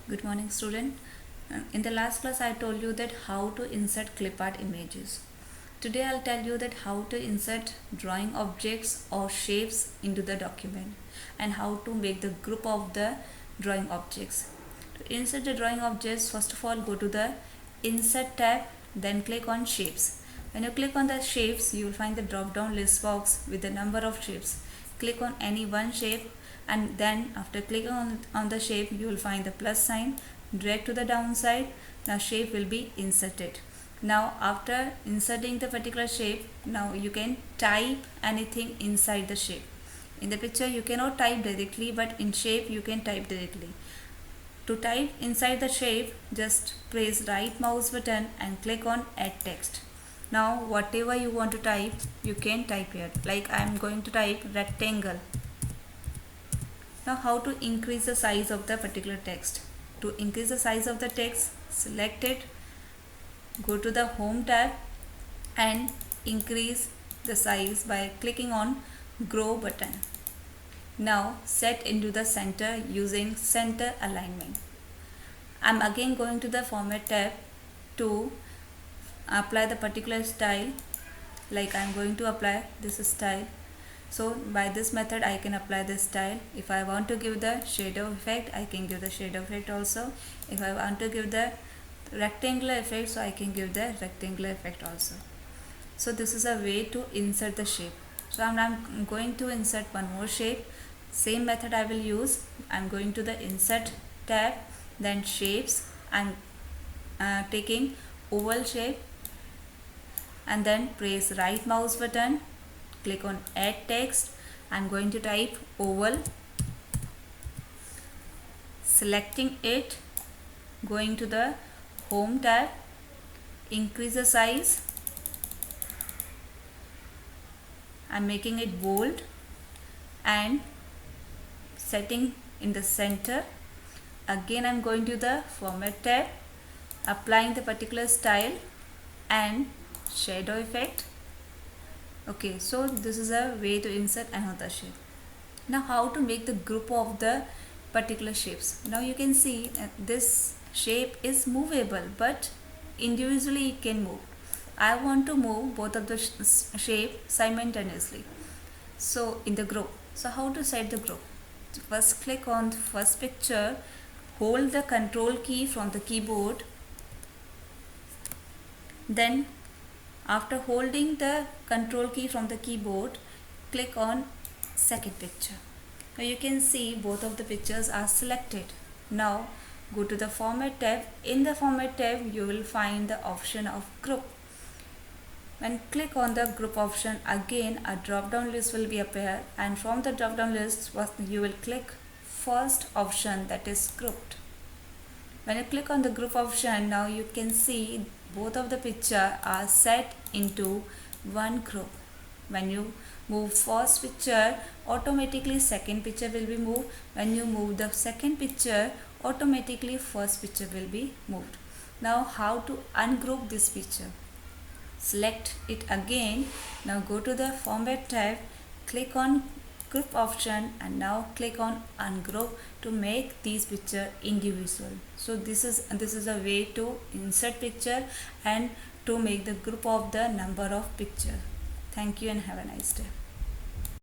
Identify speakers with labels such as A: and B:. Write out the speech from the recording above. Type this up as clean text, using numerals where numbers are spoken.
A: Good morning, student. In the last class I told you that how to insert clip art images. Today I'll tell you that how to insert drawing objects or shapes into the document and how to make the group of the drawing objects. To insert the drawing objects, first of all go to the insert tab, then click on shapes. When you click on the shapes, you will find the drop down list box with the number of shapes. Click on any one shape, and then after clicking on the shape, you will find the plus sign. Drag to the downside. Now shape will be inserted. Now after inserting the particular shape, now you can type anything inside the shape. In the picture you cannot type directly, but in shape you can type directly. To type inside the shape, just press right mouse button and click on add text. Now whatever you want to type, you can type here. Like I am going to type rectangle. Now how to increase the size of the particular text? To increase the size of the text, select it, go to the home tab and increase the size by clicking on grow button. Now set into the center using center alignment. I'm again going to the format tab to apply the particular style. Like I'm going to apply this style. So by this method I can apply this style. If I want to give the shadow effect, I can give the shadow effect also. If I want to give the rectangular effect, so I can give the rectangular effect also. So this is a way to insert the shape. So I'm going to insert one more shape. Same method I will use. I'm going to the insert tab, then shapes. I'm taking oval shape and then press right mouse button, click on add text. I'm going to type oval, selecting it, going to the home tab, increase the size. I'm making it bold and setting in the center. Again I'm going to the format tab, applying the particular style and shadow effect. Okay, so this is a way to insert another shape. Now how to make the group of the particular shapes? Now you can see this shape is movable, but individually it can move. I want to move both of the shape simultaneously, so in the group. So how to set the group? First click on the first picture, hold the control key from the keyboard, then after holding the control key from the keyboard, click on second picture. Now you can see both of the pictures are selected. Now go to the format tab. In the format tab you will find the option of group. When click on the group option, again a drop down list will be appear, and from the drop down list you will click first option, that is grouped. When you click on the group option, now you can see both of the picture are set into one group. When you move first picture, automatically second picture will be moved. When you move the second picture, automatically first picture will be moved. Now how to ungroup this picture? Select it again. Now go to the format tab, click on group option and now click on ungroup to make these picture individual. So this is a way to insert picture and to make the group of the number of picture. Thank you and have a nice day.